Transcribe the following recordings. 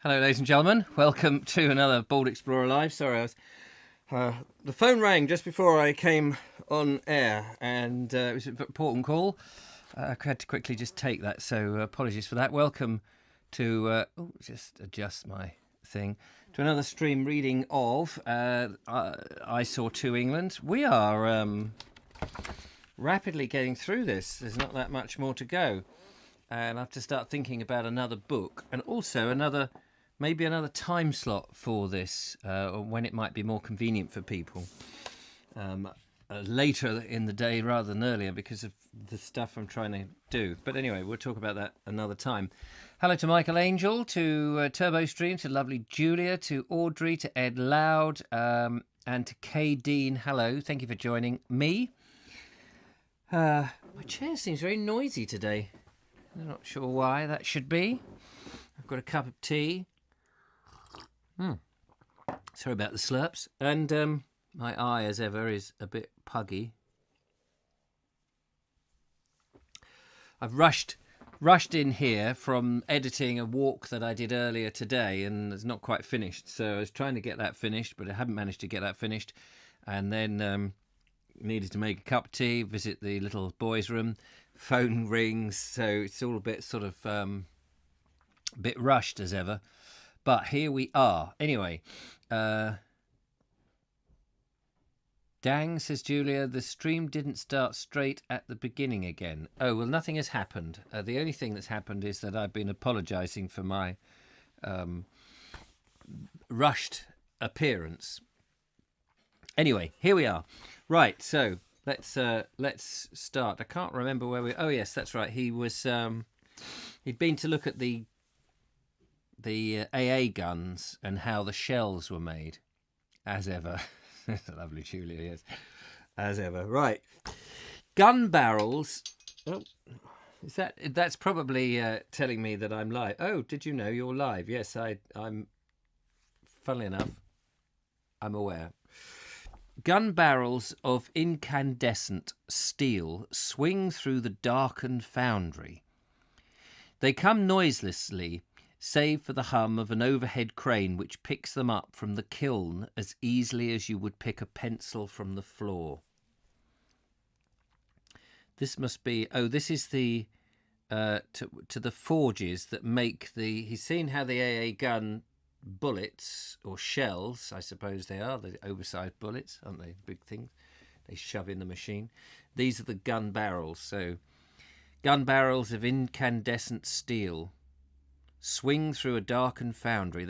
Hello, ladies and gentlemen. Welcome to another Bald Explorer Live. Sorry, the phone rang just before I came on air, and it was an important call. I had to quickly just take that, so apologies for that. Welcome to, just adjust my thing, to another stream reading of I Saw Two England. We are rapidly getting through this. There's not that much more to go. And I have to start thinking about another book, and also maybe another time slot for this, when it might be more convenient for people. Later in the day rather than earlier because of the stuff I'm trying to do. But anyway, we'll talk about that another time. Hello to Michael Angel, to Turbo Stream, to lovely Julia, to Audrey, to Ed Loud, and to Kay Dean. Hello, thank you for joining me. My chair seems very noisy today. I'm not sure why that should be. I've got a cup of tea. Sorry about the slurps. And my eye, as ever, is a bit puggy. I've rushed in here from editing a walk that I did earlier today, and it's not quite finished. So I was trying to get that finished, but I haven't managed to get that finished. And then needed to make a cup of tea, visit the little boys' room. Phone rings, so it's all a bit sort of bit rushed as ever. But here we are. Anyway, dang, says Julia, the stream didn't start straight at the beginning again. Oh, well, nothing has happened. The only thing that's happened is that I've been apologising for my rushed appearance. Anyway, here we are. Right, so let's start. I can't remember where we... Oh, yes, that's right. He was... he'd been to look at the AA guns and how the shells were made, as ever. Lovely Julia, yes, as ever. Right, gun barrels. Oh, that's probably telling me that I'm live. Oh, did you know you're live? Yes, I'm. Funnily enough, I'm aware. Gun barrels of incandescent steel swing through the darkened foundry. They come noiselessly, save for the hum of an overhead crane which picks them up from the kiln as easily as you would pick a pencil from the floor. This must be... Oh, this is the... to the forges that make the... He's seen how the AA gun bullets, or shells, I suppose they are, the oversized bullets, aren't they? Big things they shove in the machine. These are the gun barrels. So, gun barrels of incandescent steel swing through a darkened foundry.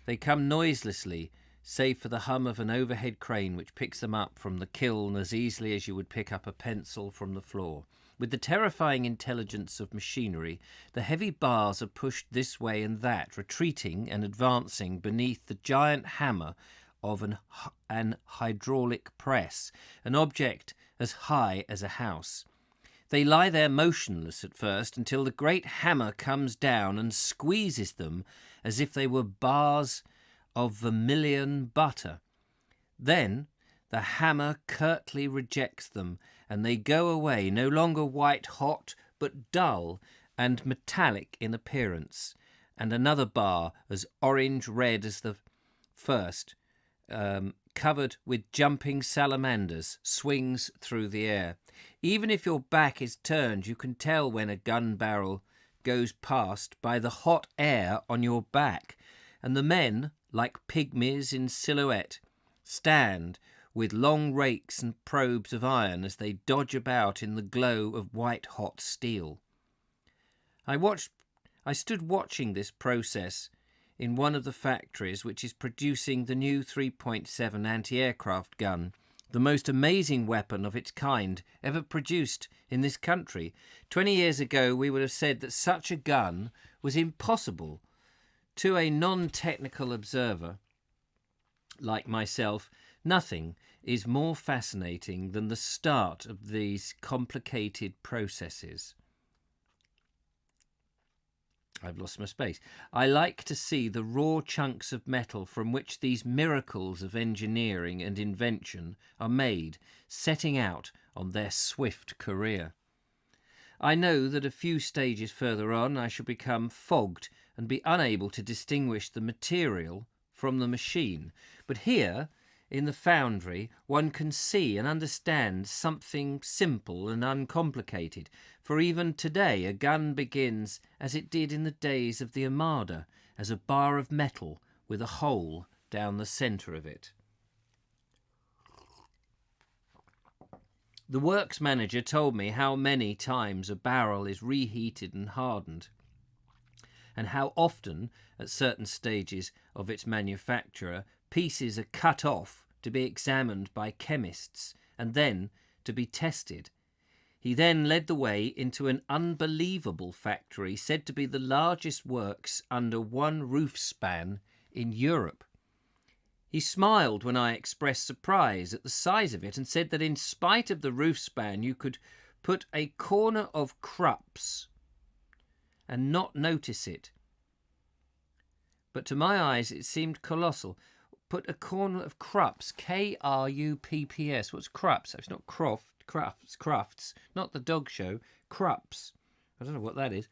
They come noiselessly, save for the hum of an overhead crane which picks them up from the kiln as easily as you would pick up a pencil from the floor. With the terrifying intelligence of machinery, the heavy bars are pushed this way and that, retreating and advancing beneath the giant hammer of an hydraulic press, an object as high as a house. They lie there motionless at first until the great hammer comes down and squeezes them as if they were bars of vermilion butter. Then the hammer curtly rejects them, and they go away, no longer white-hot, but dull and metallic in appearance, and another bar, as orange-red as the first, covered with jumping salamanders, swings through the air. Even if your back is turned, you can tell when a gun barrel goes past by the hot air on your back, and the men, like pygmies in silhouette, stand with long rakes and probes of iron as they dodge about in the glow of white-hot steel. I stood watching this process in one of the factories which is producing the new 3.7 anti-aircraft gun, the most amazing weapon of its kind ever produced in this country. 20 years ago, we would have said that such a gun was impossible. To a non-technical observer like myself, nothing is more fascinating than the start of these complicated processes. I've lost my space. I like to see the raw chunks of metal from which these miracles of engineering and invention are made, setting out on their swift career. I know that a few stages further on I shall become fogged and be unable to distinguish the material from the machine. But here, in the foundry, one can see and understand something simple and uncomplicated, for even today a gun begins as it did in the days of the Armada, as a bar of metal with a hole down the centre of it. The works manager told me how many times a barrel is reheated and hardened, and how often, at certain stages of its manufacture, pieces are cut off to be examined by chemists and then to be tested. He then led the way into an unbelievable factory said to be the largest works under one roof span in Europe. He smiled when I expressed surprise at the size of it and said that in spite of the roof span you could put a corner of Krupp's and not notice it. But to my eyes it seemed colossal. Put a corner of Krupp's, K-R-U-P-P-S. What's Krupp's? It's not Crufts, not the dog show. Krupp's. I don't know what that is.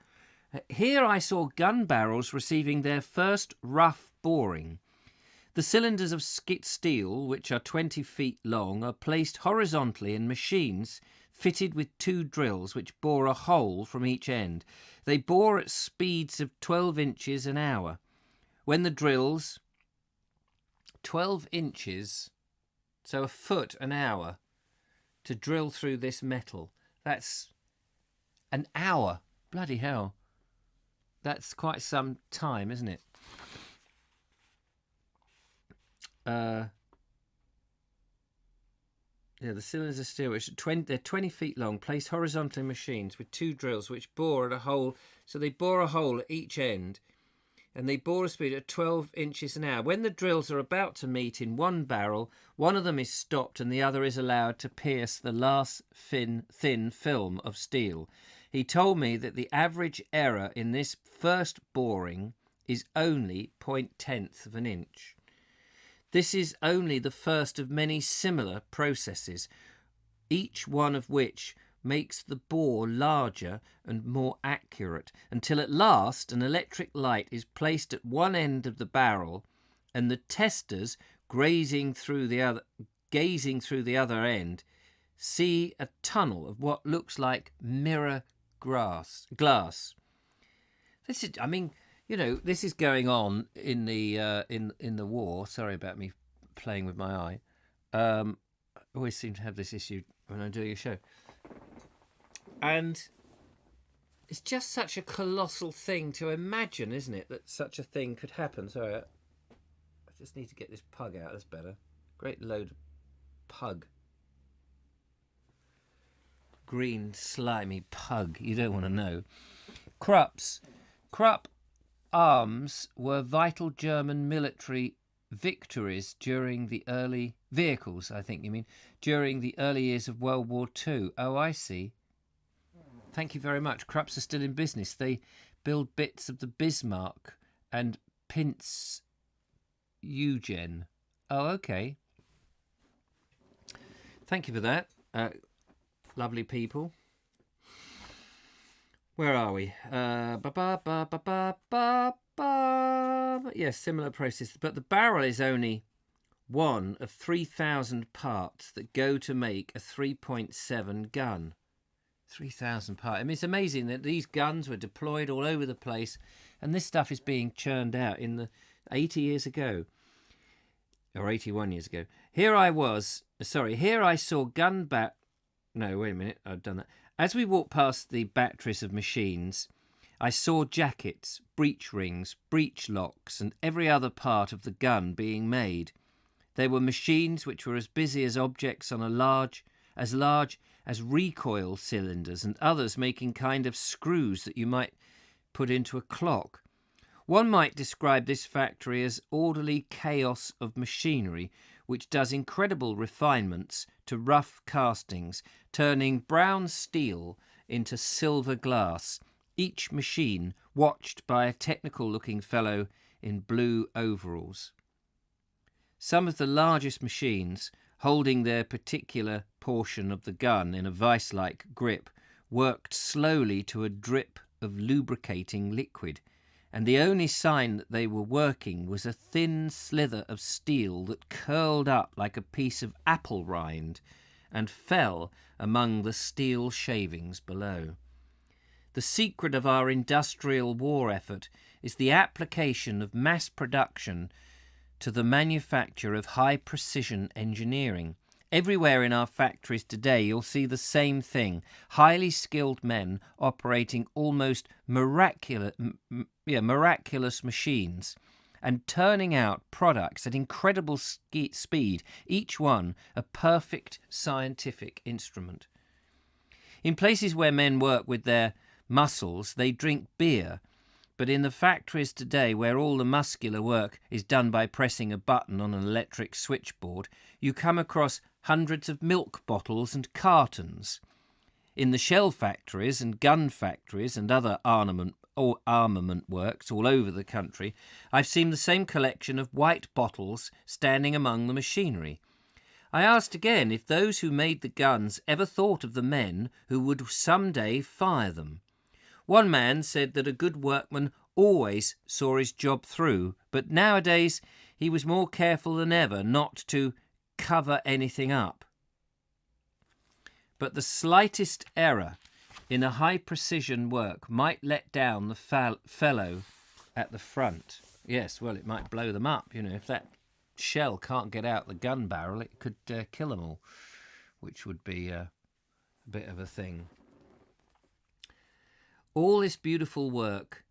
Here I saw gun barrels receiving their first rough boring. The cylinders of skit steel, which are 20 feet long, are placed horizontally in machines fitted with 2 drills which bore a hole from each end. They bore at speeds of 12 inches an hour. When the drills... 12 inches, so a foot an hour, to drill through this metal. That's an hour. Bloody hell. That's quite some time, isn't it? Yeah, the cylinders of steel, which they're 20 feet long, placed horizontally in machines with 2 drills which bore at a hole. So they bore a hole at each end, and they bore a speed of 12 inches an hour. When the drills are about to meet in one barrel, one of them is stopped and the other is allowed to pierce the last thin film of steel. He told me that the average error in this first boring is only 0.1 of an inch. This is only the first of many similar processes, each one of which makes the bore larger and more accurate, until at last an electric light is placed at one end of the barrel, and the testers, gazing through the other end, see a tunnel of what looks like mirror glass. This is, I mean, you know, this is going on in the in the war. Sorry about me playing with my eye. I always seem to have this issue when I'm doing a show. And it's just such a colossal thing to imagine, isn't it, that such a thing could happen. Sorry, I just need to get this pug out. That's better. Great load of pug. Green, slimy pug. You don't want to know. Krupp arms were vital German military victories during the early... Vehicles, I think you mean. During the early years of World War II. Oh, I see. Thank you very much. Krupps are still in business. They build bits of the Bismarck and Pince Eugen. Oh, okay. Thank you for that. Lovely people. Where are we? Yes, similar process. But the barrel is only one of 3,000 parts that go to make a 3.7 gun. 3,000 parts. I mean, it's amazing that these guns were deployed all over the place, and this stuff is being churned out in the 80 years ago, or 81 years ago. Here I saw gun bat. No, wait a minute, I've done that. As we walked past the batteries of machines, I saw jackets, breech rings, breech locks, and every other part of the gun being made. They were machines which were as busy as objects on as large as recoil cylinders, and others making kind of screws that you might put into a clock. One might describe this factory as orderly chaos of machinery, which does incredible refinements to rough castings, turning brown steel into silver glass, each machine watched by a technical-looking fellow in blue overalls. Some of the largest machines, holding their particular portion of the gun in a vice-like grip, worked slowly to a drip of lubricating liquid, and the only sign that they were working was a thin slither of steel that curled up like a piece of apple rind and fell among the steel shavings below. The secret of our industrial war effort is the application of mass production to the manufacture of high-precision engineering. Everywhere in our factories today, you'll see the same thing. Highly skilled men operating almost miraculous machines and turning out products at incredible speed, each one a perfect scientific instrument. In places where men work with their muscles, they drink beer. But in the factories today, where all the muscular work is done by pressing a button on an electric switchboard, you come across hundreds of milk bottles and cartons. In the shell factories and gun factories and other armament works all over the country, I've seen the same collection of white bottles standing among the machinery. I asked again if those who made the guns ever thought of the men who would someday fire them. One man said that a good workman always saw his job through, but nowadays he was more careful than ever not to cover anything up. But the slightest error in a high-precision work might let down the fellow at the front. Yes, well, it might blow them up. You know, if that shell can't get out the gun barrel, it could kill them all, which would be a bit of a thing. All this beautiful work,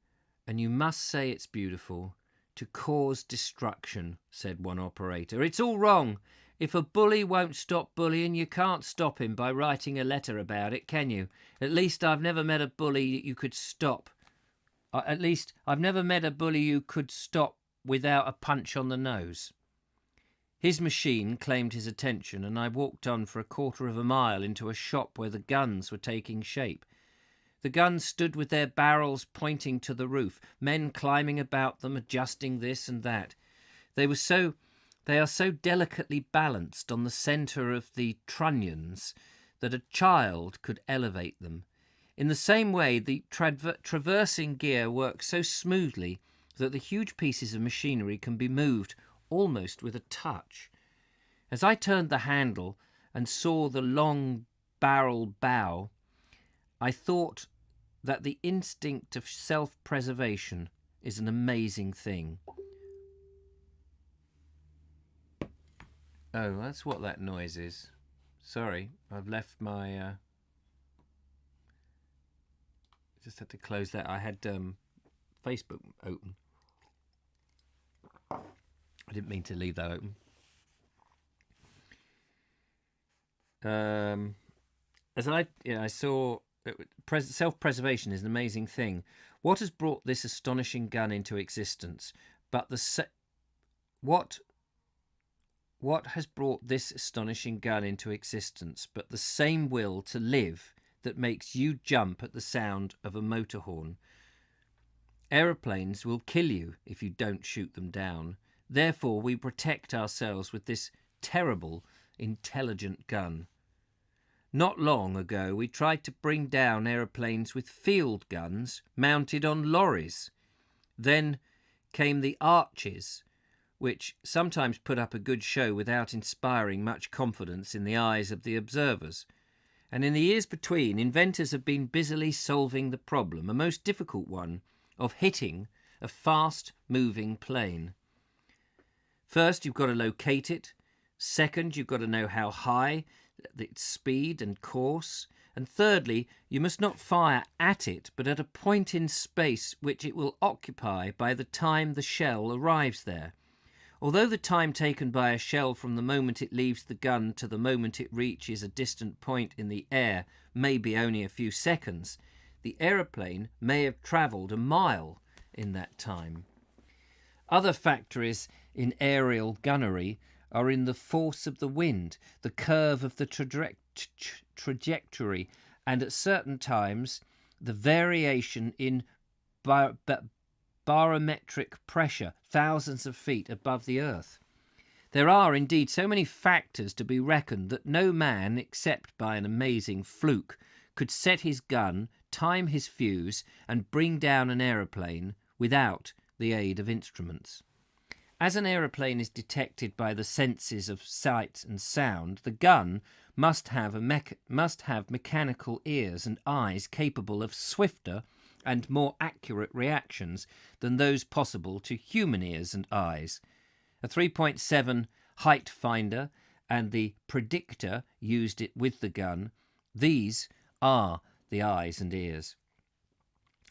and you must say it's beautiful, to cause destruction, said one operator. It's all wrong. If a bully won't stop bullying, you can't stop him by writing a letter about it, can you? At least I've never met a bully you could stop. At least I've never met a bully you could stop without a punch on the nose. His machine claimed his attention, and I walked on for a quarter of a mile into a shop where the guns were taking shape. The guns stood with their barrels pointing to the roof, men climbing about them, adjusting this and that. They are so delicately balanced on the centre of the trunnions that a child could elevate them. In the same way, the traversing gear works so smoothly that the huge pieces of machinery can be moved almost with a touch. As I turned the handle and saw the long barrel bow, I thought that the instinct of self-preservation is an amazing thing. Oh, that's what that noise is. Sorry, I've left my... just had to close that. I had Facebook open. I didn't mean to leave that open. I saw... self-preservation is an amazing thing. What has brought this astonishing gun into existence? What has brought this astonishing gun into existence but the same will to live that makes you jump at the sound of a motor horn? Aeroplanes will kill you if you don't shoot them down. Therefore, we protect ourselves with this terrible, intelligent gun. Not long ago, we tried to bring down aeroplanes with field guns mounted on lorries. Then came the Arches, which sometimes put up a good show without inspiring much confidence in the eyes of the observers. And in the years between, inventors have been busily solving the problem, a most difficult one, of hitting a fast-moving plane. First, you've got to locate it. Second, you've got to know how high, its speed and course. And thirdly, you must not fire at it, but at a point in space which it will occupy by the time the shell arrives there. Although the time taken by a shell from the moment it leaves the gun to the moment it reaches a distant point in the air may be only a few seconds, the aeroplane may have travelled a mile in that time. Other factories in aerial gunnery are in the force of the wind, the curve of the trajectory, and at certain times the variation in barometric pressure thousands of feet above the earth. There are indeed so many factors to be reckoned that no man, except by an amazing fluke, could set his gun, time his fuse, and bring down an aeroplane without the aid of instruments. As an aeroplane is detected by the senses of sight and sound, the gun must have mechanical ears and eyes capable of swifter and more accurate reactions than those possible to human ears and eyes. A 3.7 height finder and the predictor used it with the gun. These are the eyes and ears.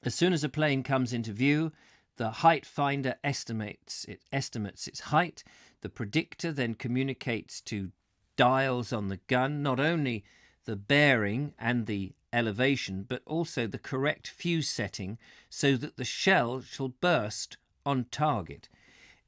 As soon as a plane comes into view, the height finder estimates its height. The predictor then communicates to dials on the gun not only the bearing and the elevation, but also the correct fuse setting so that the shell shall burst on target.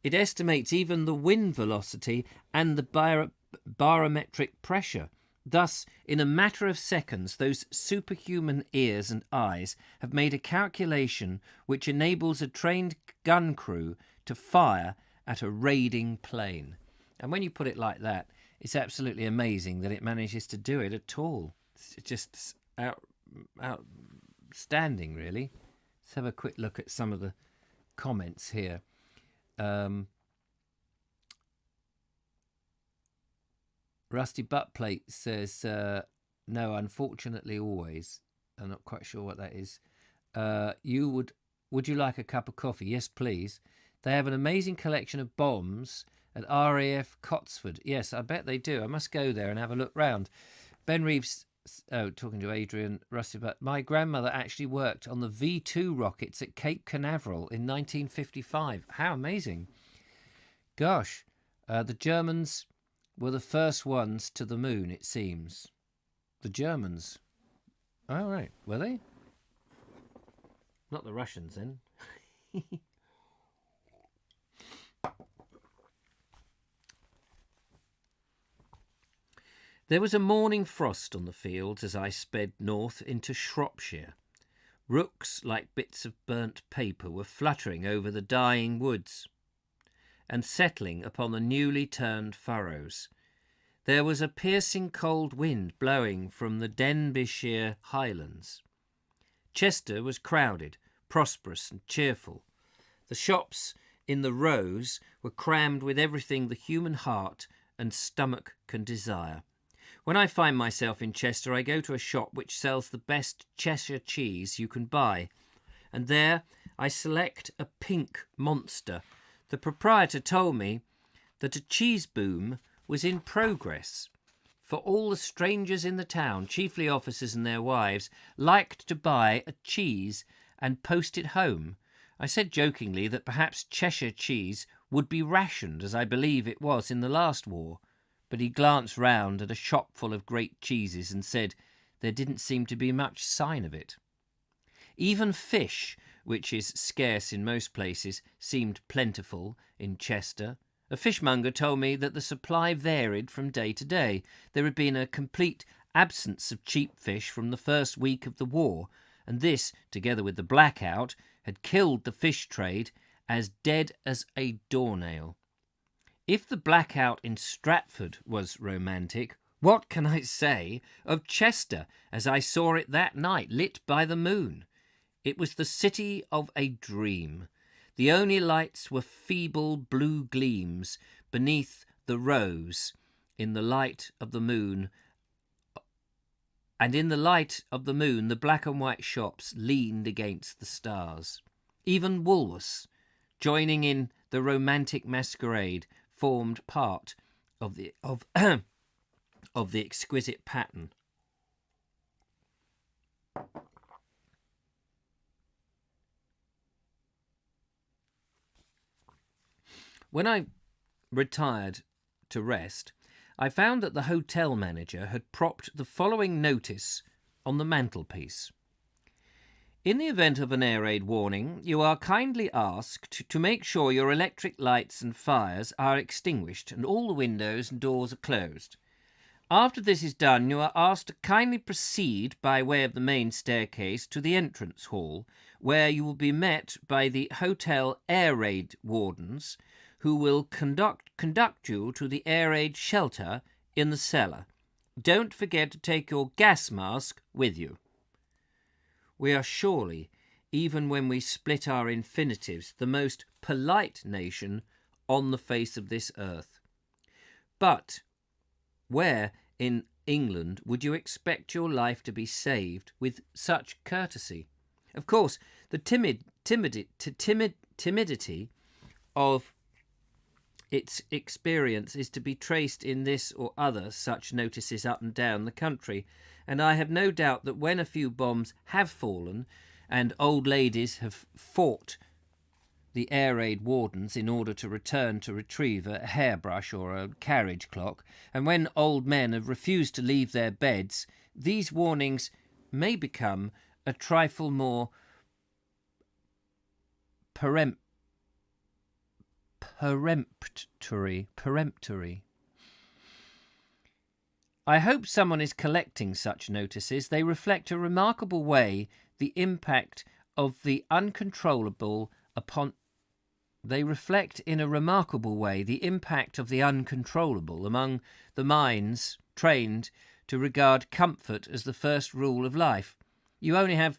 It estimates even the wind velocity and the barometric pressure. Thus, in a matter of seconds, those superhuman ears and eyes have made a calculation which enables a trained gun crew to fire at a raiding plane. And when you put it like that, it's absolutely amazing that it manages to do it at all. It's just outstanding, really. Let's have a quick look at some of the comments here. Rusty Buttplate says, no, unfortunately always. I'm not quite sure what that is. Would you like a cup of coffee? Yes, please. They have an amazing collection of bombs at RAF Cotsford. Yes, I bet they do. I must go there and have a look round. Ben Reeves, talking to Adrian, Rusty Butt. My grandmother actually worked on the V2 rockets at Cape Canaveral in 1955. How amazing. Gosh, the Germans were the first ones to the moon, it seems. The Germans. Oh, right. Were they? Not the Russians, then. There was a morning frost on the fields as I sped north into Shropshire. Rooks, like bits of burnt paper, were fluttering over the dying woods and settling upon the newly turned furrows. There was a piercing cold wind blowing from the Denbighshire highlands. Chester was crowded, prosperous and cheerful. The shops in the rows were crammed with everything the human heart and stomach can desire. When I find myself in Chester, I go to a shop which sells the best Cheshire cheese you can buy, and there I select a pink monster. The proprietor told me that a cheese boom was in progress, for all the strangers in the town, chiefly officers and their wives, liked to buy a cheese and post it home. I said jokingly that perhaps Cheshire cheese would be rationed, as I believe it was in the last war, but he glanced round at a shop full of great cheeses and said there didn't seem to be much sign of it. Even fish, which is scarce in most places, seemed plentiful in Chester. A fishmonger told me that the supply varied from day to day. There had been a complete absence of cheap fish from the first week of the war, and this, together with the blackout, had killed the fish trade as dead as a doornail. If the blackout in Stratford was romantic, what can I say of Chester as I saw it that night, lit by the moon? It was the city of a dream. The only lights were feeble blue gleams beneath the rose in the light of the moon, and in the light of the moon the black and white shops leaned against the stars. Even Woolworths, joining in the romantic masquerade, formed part of the exquisite pattern. When I retired to rest, I found that the hotel manager had propped the following notice on the mantelpiece. In the event of an air raid warning, you are kindly asked to make sure your electric lights and fires are extinguished and all the windows and doors are closed. After this is done, you are asked to kindly proceed by way of the main staircase to the entrance hall, where you will be met by the hotel air raid wardens, who will conduct you to the air raid shelter in the cellar. Don't forget to take your gas mask with you. we are surely, even when we split our infinitives, the most polite nation on the face of this earth. But where in England would you expect your life to be saved with such courtesy? Of course, the timidity of its experience is to be traced in this or other such notices up and down the country, and I have no doubt that when a few bombs have fallen and old ladies have fought the air raid wardens in order to return to retrieve a hairbrush or a carriage clock, and when old men have refused to leave their beds, these warnings may become a trifle more peremptory. I hope someone is collecting such notices. They reflect a remarkable way the impact of the uncontrollable upon among the minds trained to regard comfort as the first rule of life. You only have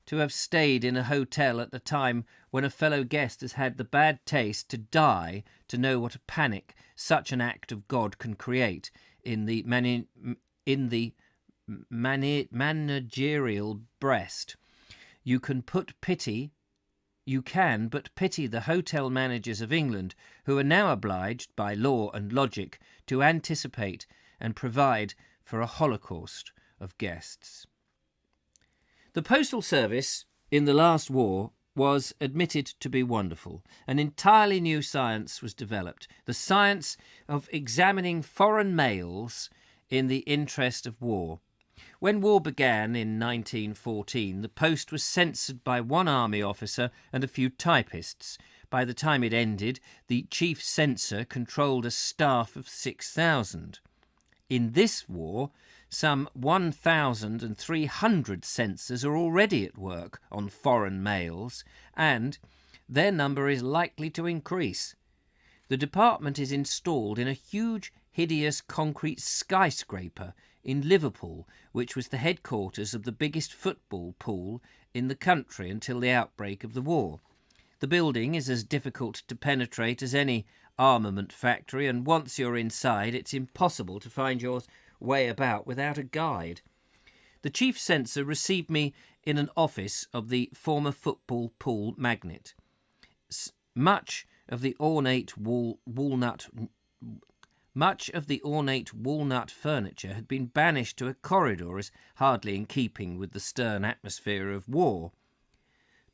to have stayed in a hotel at the time when a fellow guest has had the bad taste to die to know what a panic such an act of God can create in the managerial breast. You can but pity the hotel managers of England, who are now obliged by law and logic to anticipate and provide for a holocaust of guests. The Postal Service in the last war was admitted to be wonderful. An entirely new science was developed, the science of examining foreign mails in the interest of war. When war began in 1914, the post was censored by one army officer and a few typists. By the time it ended, the chief censor controlled a staff of 6,000. In this war, some 1,300 censors are already at work on foreign mails, and their number is likely to increase. The department is installed in a huge, hideous concrete skyscraper in Liverpool, which was the headquarters of the biggest football pool in the country until the outbreak of the war. The building is as difficult to penetrate as any armament factory, and once you're inside, it's impossible to find your way about without a guide. The chief censor received me in an office of the former football pool magnate. Much of the ornate walnut furniture had been banished to a corridor as hardly in keeping with the stern atmosphere of war.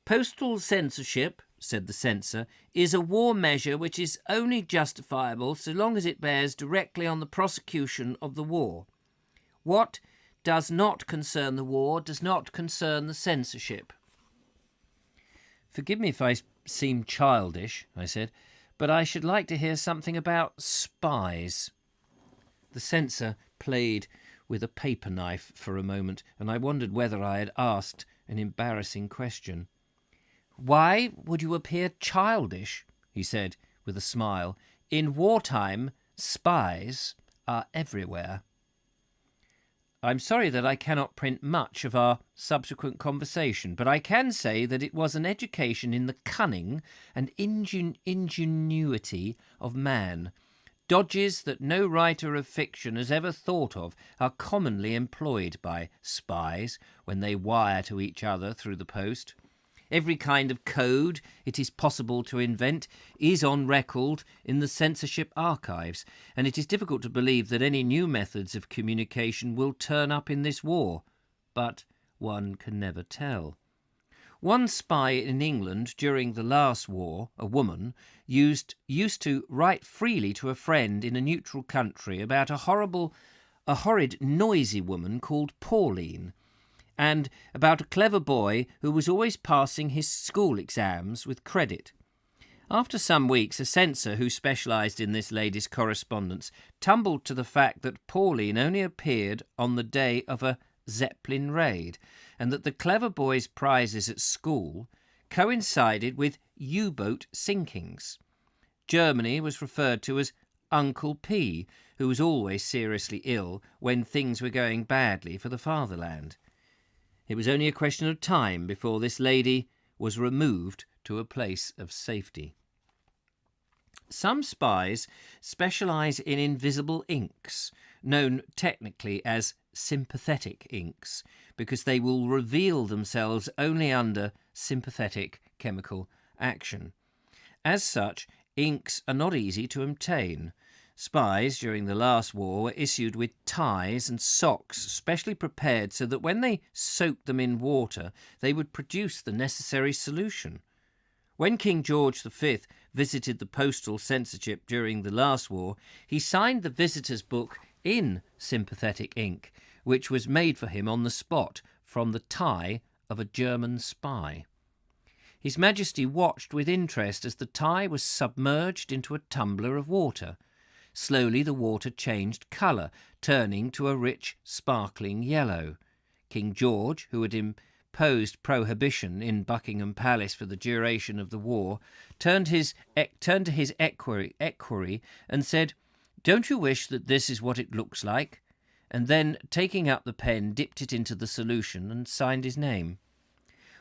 Postal censorship, said the censor, is a war measure which is only justifiable so long as it bears directly on the prosecution of the war. What does not concern the war does not concern the censorship. Forgive me if I seem childish, I said, but I should like to hear something about spies. The censor played with a paper knife for a moment, and I wondered whether I had asked an embarrassing question. Why would you appear childish? He said with a smile. In wartime, spies are everywhere. I'm sorry that I cannot print much of our subsequent conversation, but I can say that it was an education in the cunning and ingenuity of man. Dodges that no writer of fiction has ever thought of are commonly employed by spies when they wire to each other through the post. Every kind of code it is possible to invent is on record in the censorship archives, and it is difficult to believe that any new methods of communication will turn up in this war. But one can never tell. One spy in England during the last war, a woman, used to write freely to a friend in a neutral country about a horrid, noisy woman called Pauline, and about a clever boy who was always passing his school exams with credit. After some weeks, a censor who specialised in this lady's correspondence tumbled to the fact that Pauline only appeared on the day of a Zeppelin raid, and that the clever boy's prizes at school coincided with U-boat sinkings. Germany was referred to as Uncle P, who was always seriously ill when things were going badly for the fatherland. It was only a question of time before this lady was removed to a place of safety. Some spies specialise in invisible inks, known technically as sympathetic inks, because they will reveal themselves only under sympathetic chemical action. As such, inks are not easy to obtain. Spies during the last war were issued with ties and socks specially prepared so that when they soaked them in water, they would produce the necessary solution. When King George V visited the postal censorship during the last war, he signed the visitor's book in sympathetic ink, which was made for him on the spot from the tie of a German spy. His Majesty watched with interest as the tie was submerged into a tumbler of water. Slowly the water changed colour, turning to a rich, sparkling yellow. King George, who had imposed prohibition in Buckingham Palace for the duration of the war, turned to his equerry and said, "Don't you wish that this is what it looks like?" And then, taking up the pen, dipped it into the solution and signed his name.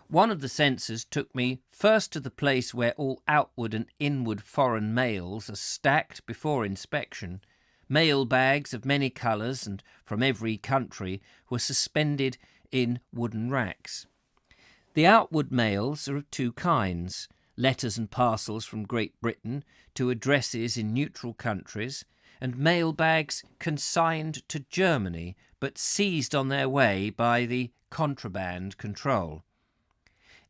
One of the censors took me first to the place where all outward and inward foreign mails are stacked before inspection. Mail bags of many colours and from every country were suspended in wooden racks. The outward mails are of two kinds: letters and parcels from Great Britain to addresses in neutral countries, and mail bags consigned to Germany but seized on their way by the contraband control.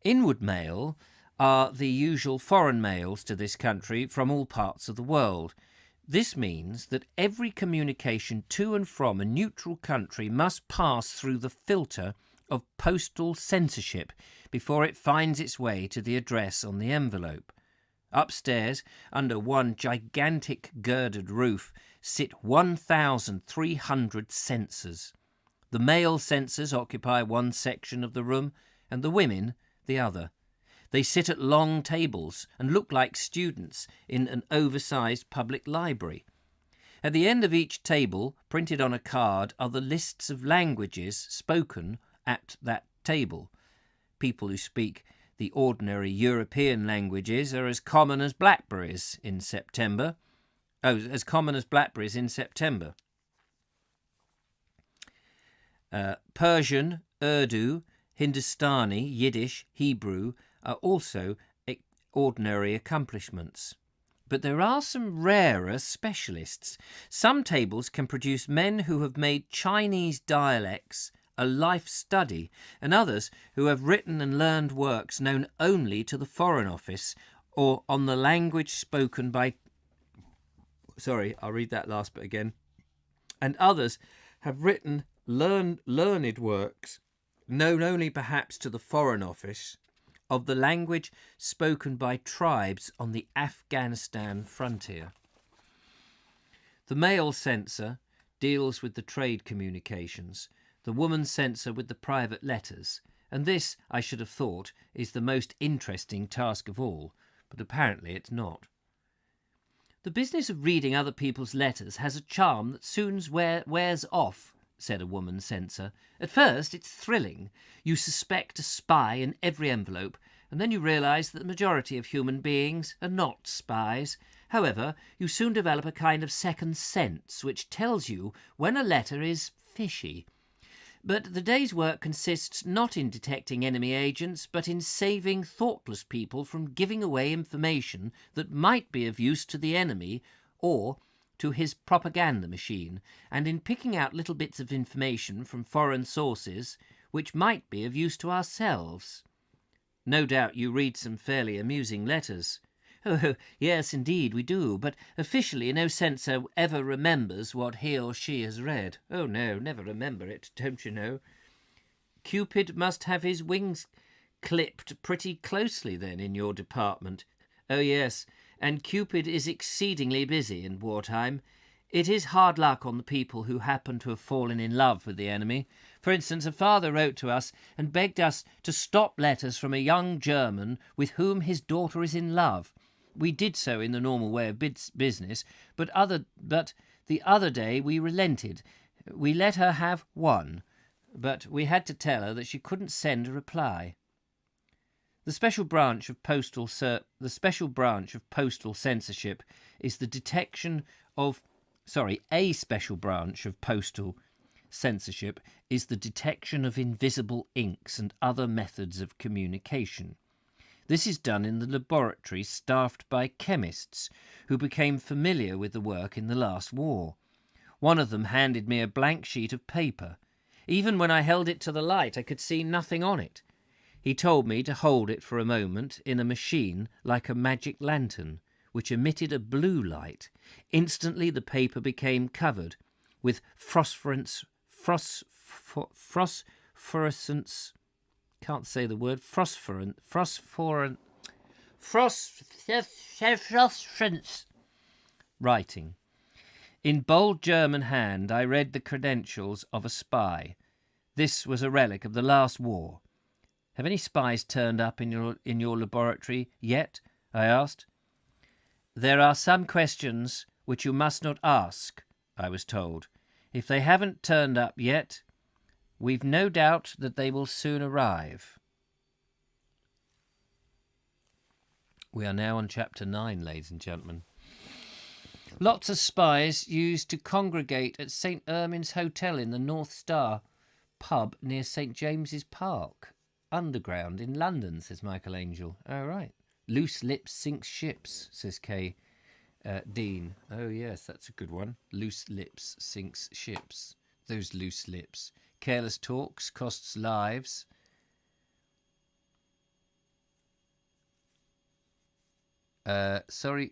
Inward mail are the usual foreign mails to this country from all parts of the world. This means that every communication to and from a neutral country must pass through the filter of postal censorship before it finds its way to the address on the envelope. Upstairs, under one gigantic girdered roof, sit 1,300 censors. The male censors occupy one section of the room, and the women the other. They sit at long tables and look like students in an oversized public library. At the end of each table, printed on a card, are the lists of languages spoken at that table. People who speak the ordinary European languages are as common as blackberries in September. Persian, Urdu, Hindustani, Yiddish, Hebrew are also ordinary accomplishments. But there are some rarer specialists. Some tables can produce men who have made Chinese dialects a life study, and others who have written and learned works known only to the Foreign Office or on the language spoken by... I'll read that last bit again. And others have written learned works known only perhaps to the Foreign Office of the language spoken by tribes on the Afghanistan frontier. The male censor deals with the trade communications, the woman censor with the private letters, and this, I should have thought, is the most interesting task of all, but apparently it's not. The business of reading other people's letters has a charm that soon wears off, said a woman censor. At first it's thrilling. You suspect a spy in every envelope, and then you realise that the majority of human beings are not spies. However, you soon develop a kind of second sense which tells you when a letter is fishy. But the day's work consists not in detecting enemy agents, but in saving thoughtless people from giving away information that might be of use to the enemy or to his propaganda machine, and in picking out little bits of information from foreign sources which might be of use to ourselves. No doubt you read some fairly amusing letters. Oh, yes, indeed, we do, but officially no censor ever remembers what he or she has read. Oh, no, never remember it, don't you know? Cupid must have his wings clipped pretty closely, then, in your department. Oh, yes, and Cupid is exceedingly busy in wartime. It is hard luck on the people who happen to have fallen in love with the enemy. For instance, a father wrote to us and begged us to stop letters from a young German with whom his daughter is in love. We did so in the normal way of business, but the other day we relented. We let her have one. but we had to tell her that she couldn't send a reply. The special branch of postal censorship is the detection of a special branch of postal censorship is the detection of invisible inks and other methods of communication. This is done in the laboratory staffed by chemists who became familiar with the work in the last war. One of them handed me a blank sheet of paper. Even when I held it to the light, I could see nothing on it. He told me to hold it for a moment in a machine like a magic lantern, which emitted a blue light. Instantly the paper became covered with phosphorescence, can't say the word, phosphorescence writing. In bold German hand I read the credentials of a spy. This was a relic of the last war. Have any spies turned up in your laboratory yet? I asked. There are some questions which you must not ask, I was told. If they haven't turned up yet, we've no doubt that they will soon arrive. We are now on chapter 9, ladies and gentlemen. Lots of spies used to congregate at St. Ermine's Hotel in the North Star pub near St. James's Park. Underground in London, says Michael Angel. Oh, right. Loose lips sinks ships, says K. Dean. Oh, yes, that's a good one. Loose lips sinks ships. Those loose lips. Careless talks costs lives. Sorry.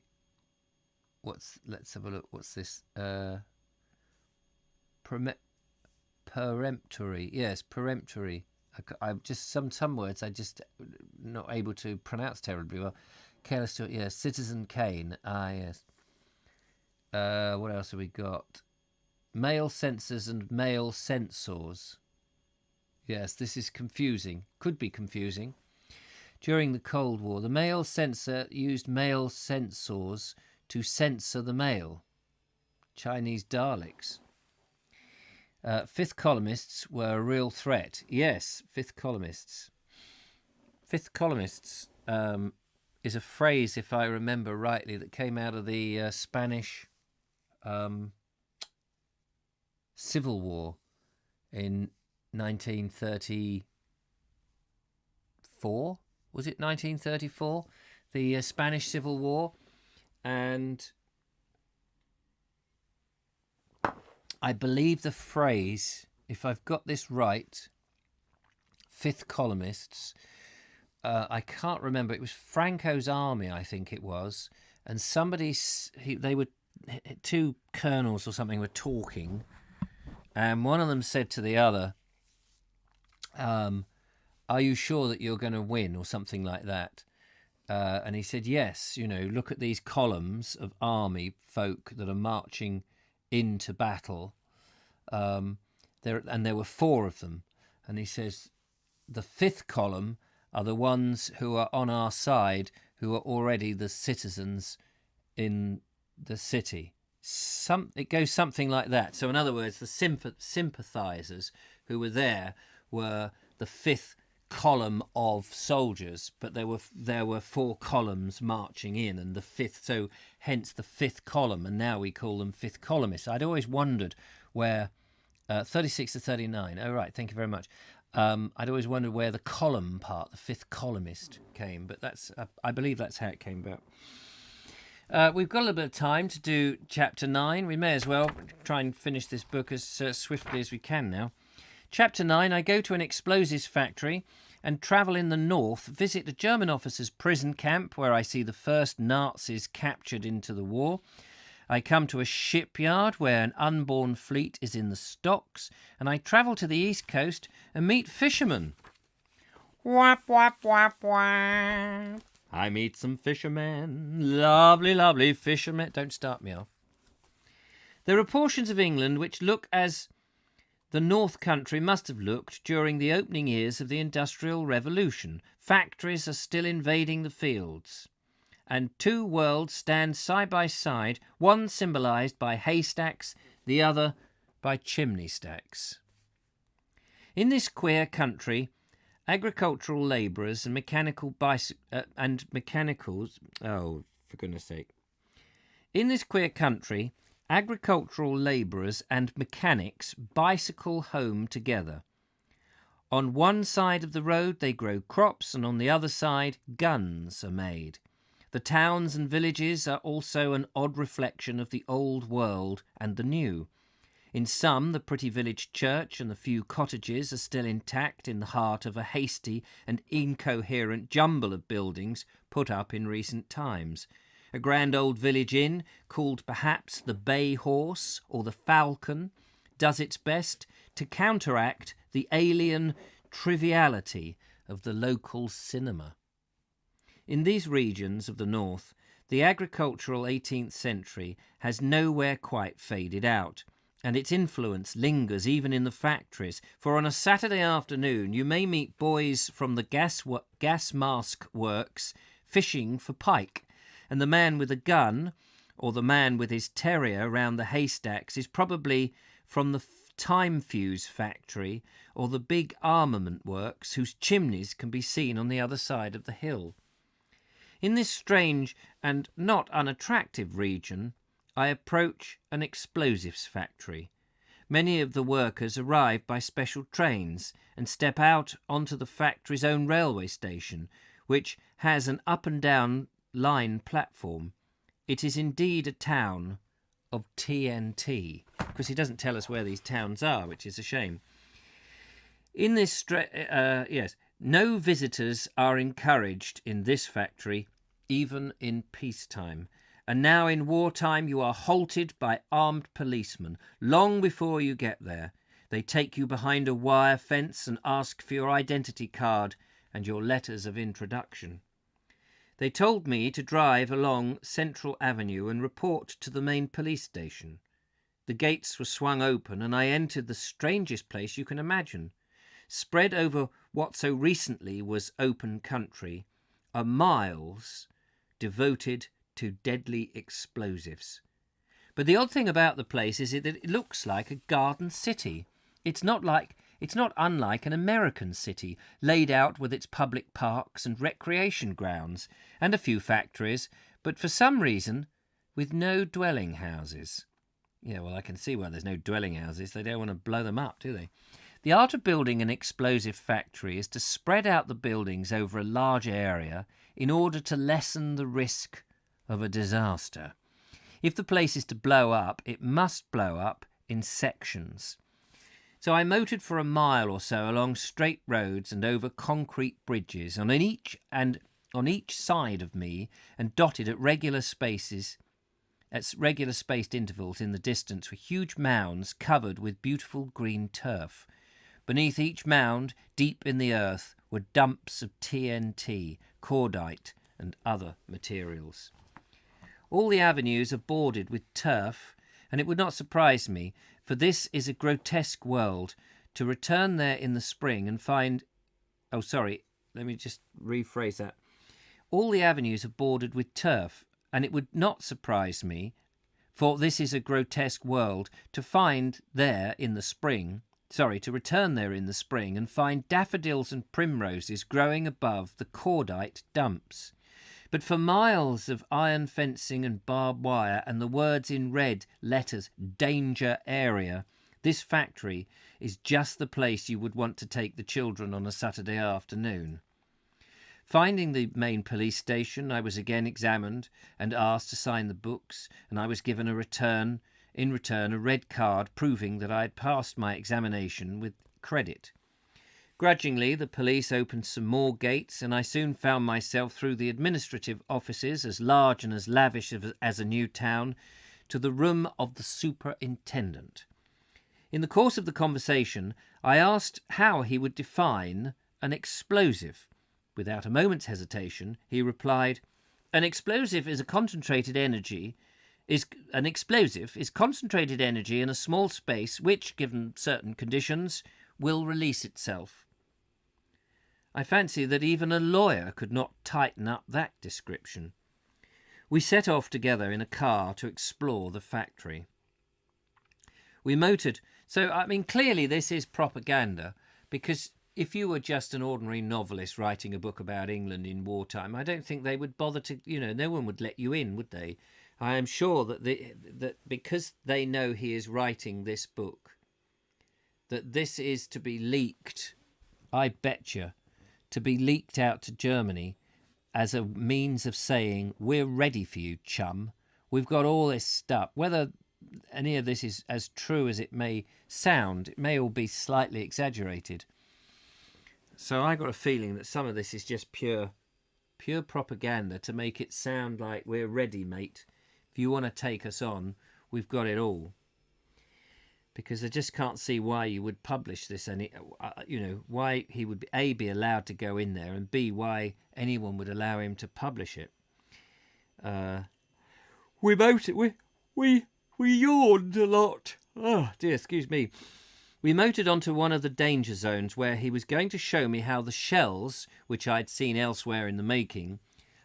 Let's have a look. What's this? Peremptory. Yes, peremptory. I'm just some words I just not able to pronounce terribly well. Careless talk, yes. Citizen Kane, yes. What else have we got? Male censors and male censors. Yes, this is confusing. Could be confusing. During the Cold War, the male censor used male censors to censor the male. Chinese Daleks. Fifth columnists were a real threat. Yes, fifth columnists. Fifth columnists is a phrase, if I remember rightly, that came out of the Spanish Civil War in 1934. Was it 1934? The Spanish Civil War. And I believe the phrase, if I've got this right, fifth columnists, I can't remember. It was Franco's army, I think it was. And they were, two colonels or something were talking. And one of them said to the other, are you sure that you're going to win, or something like that? And he said, yes, look at these columns of army folk that are marching into battle. There were four of them. And he says, the fifth column are the ones who are on our side, who are already the citizens in the city. It goes something like that. So in other words, the sympathizers who were there were the fifth column of soldiers, but there were four columns marching in, and the fifth, so hence the fifth column, and now we call them fifth columnists. I'd always wondered where 36 to 39. Oh, right, thank you very much. I'd always wondered where the column part, the fifth columnist, came, but that's I believe that's how it came about. We've got a little bit of time to do chapter 9. We may as well try and finish this book as swiftly as we can now. Chapter 9, I go to an explosives factory and travel in the north, visit a German officer's prison camp where I see the first Nazis captured into the war. I come to a shipyard where an unborn fleet is in the stocks, and I travel to the east coast and meet fishermen. Wap, wap, wap, wap. I meet some fishermen, lovely, lovely fishermen. Don't start me off. There are portions of England which look as the North Country must have looked during the opening years of the Industrial Revolution. Factories are still invading the fields, and two worlds stand side by side, one symbolised by haystacks, the other by chimney stacks. In this queer country, agricultural labourers and mechanicals. Oh, for goodness sake! In this queer country, agricultural labourers and mechanics bicycle home together. On one side of the road they grow crops, and on the other side guns are made. The towns and villages are also an odd reflection of the old world and the new. In some, the pretty village church and the few cottages are still intact in the heart of a hasty and incoherent jumble of buildings put up in recent times. A grand old village inn, called perhaps the Bay Horse or the Falcon, does its best to counteract the alien triviality of the local cinema. In these regions of the north, the agricultural 18th century has nowhere quite faded out, and its influence lingers even in the factories, for on a Saturday afternoon you may meet boys from the gas mask works fishing for pike, and the man with a gun, or the man with his terrier round the haystacks, is probably from the time fuse factory or the big armament works whose chimneys can be seen on the other side of the hill. In this strange and not unattractive region, I approach an explosives factory. Many of the workers arrive by special trains and step out onto the factory's own railway station, which has an up and down line platform. It is indeed a town of TNT, because he doesn't tell us where these towns are, which is a shame. In this no visitors are encouraged in this factory, even in peacetime. And now in wartime you are halted by armed policemen. Long before you get there, they take you behind a wire fence and ask for your identity card and your letters of introduction. They told me to drive along Central Avenue and report to the main police station. The gates were swung open and I entered the strangest place you can imagine. Spread over what so recently was open country are miles devoted to deadly explosives. But the odd thing about the place is that it looks like a garden city. It's not unlike an American city, laid out with its public parks and recreation grounds, and a few factories, but for some reason with no dwelling houses. Yeah, well, I can see why there's no dwelling houses. They don't want to blow them up, do they? The art of building an explosive factory is to spread out the buildings over a large area in order to lessen the risk of a disaster. If the place is to blow up, it must blow up in sections. So I motored for a mile or so along straight roads and over concrete bridges on each side of me, and dotted at regular spaced intervals in the distance were huge mounds covered with beautiful green turf. Beneath each mound, deep in the earth, were dumps of TNT, cordite, and other materials. All the avenues are bordered with turf, and it would not surprise me, for this is a grotesque world, to return there in the spring and find... Oh, sorry, let me just rephrase that. All the avenues are bordered with turf, and it would not surprise me, for this is a grotesque world, to find there in the spring... to return there in the spring and find daffodils and primroses growing above the cordite dumps. But for miles of iron fencing and barbed wire and the words in red letters, danger area, this factory is just the place you would want to take the children on a Saturday afternoon. Finding the main police station, I was again examined and asked to sign the books, and I was given in return a red card proving that I had passed my examination with credit. Grudgingly, the police opened some more gates, and I soon found myself through the administrative offices, as large and as lavish as a new town, to the room of the superintendent. In the course of the conversation, I asked how he would define an explosive. Without a moment's hesitation, he replied, "An explosive is concentrated energy in a small space which, given certain conditions, will release itself." I fancy that even a lawyer could not tighten up that description. We set off together in a car to explore the factory. We motored. So, clearly this is propaganda, Because if you were just an ordinary novelist writing a book about England in wartime, I don't think they would bother to, no one would let you in, would they? I am sure that because they know he is writing this book, that this is to be leaked, I betcha, to be leaked out to Germany as a means of saying, we're ready for you, chum. We've got all this stuff. Whether any of this is as true as it may sound, it may all be slightly exaggerated. So I got a feeling that some of this is just pure propaganda to make it sound like we're ready, mate. If you want to take us on, we've got it all. Because I just can't see why you would publish this, why he would A, be allowed to go in there, and B, why anyone would allow him to publish it. We yawned a lot. Oh dear, excuse me. We motored onto one of the danger zones where he was going to show me how the shells, which I'd seen elsewhere in the making,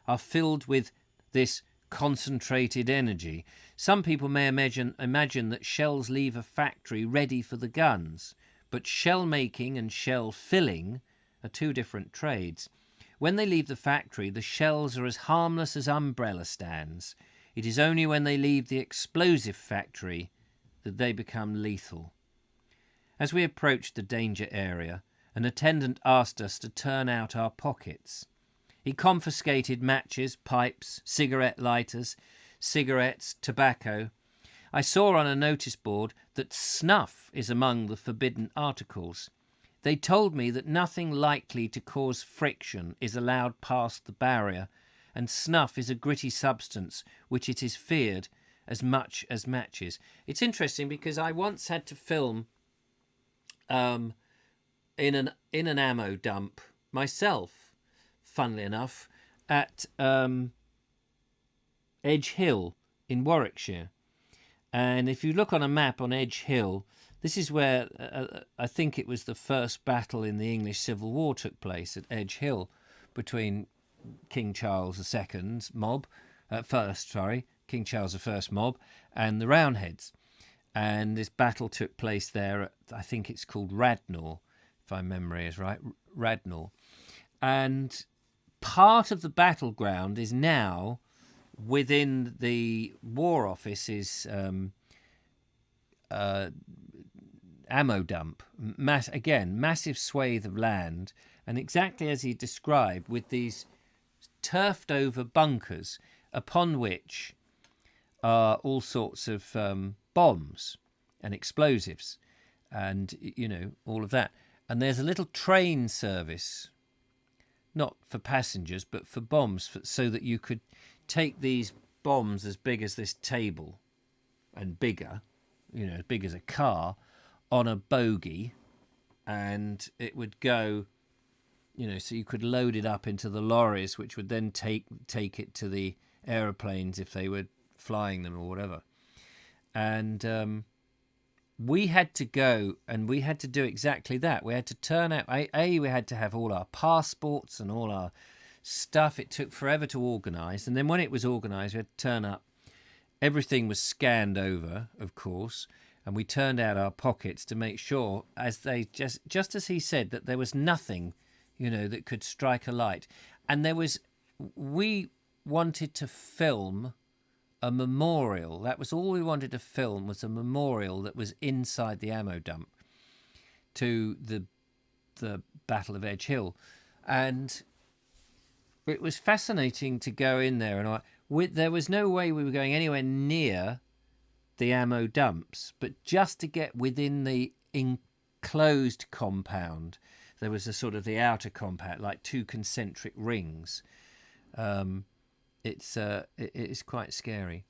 are filled with this concentrated energy. Some people may imagine that shells leave a factory ready for the guns, but shell making and shell filling are two different trades. When they leave the factory, the shells are as harmless as umbrella stands. It is only when they leave the explosive factory that they become lethal. As we approached the danger area, an attendant asked us to turn out our pockets. He confiscated matches, pipes, cigarette lighters, cigarettes, tobacco. I saw on a notice board that snuff is among the forbidden articles. They told me that nothing likely to cause friction is allowed past the barrier, and snuff is a gritty substance which it is feared as much as matches. It's interesting because I once had to film in an ammo dump myself, funnily enough, at Edge Hill in Warwickshire. And if you look on a map on Edge Hill, this is where I think it was the first battle in the English Civil War took place, at Edge Hill, between King Charles II's mob, King Charles I's mob, and the Roundheads. And this battle took place there at, I think it's called Radnor, if my memory is right, Radnor. And part of the battleground is now within the War Office's ammo dump. Massive swathe of land, and exactly as he described, with these turfed over bunkers upon which are all sorts of bombs and explosives and, all of that. And there's a little train service, not for passengers, but for bombs, so that you could take these bombs as big as this table and bigger, as big as a car, on a bogie, and it would go, so you could load it up into the lorries, which would then take it to the aeroplanes if they were flying them or whatever. And we had to go and we had to do exactly that. We had to turn out, we had to have all our passports and all our stuff. It took forever to organise. And then when it was organised, we had to turn up. Everything was scanned over, of course, and we turned out our pockets to make sure, as they just as he said, that there was nothing, that could strike a light. And we wanted to film a memorial. That was all we wanted to film, was a memorial that was inside the ammo dump to the Battle of Edge Hill. And it was fascinating to go in there, and there was no way we were going anywhere near the ammo dumps, but just to get within the enclosed compound, there was a sort of the outer compound, like two concentric rings. It is quite scary.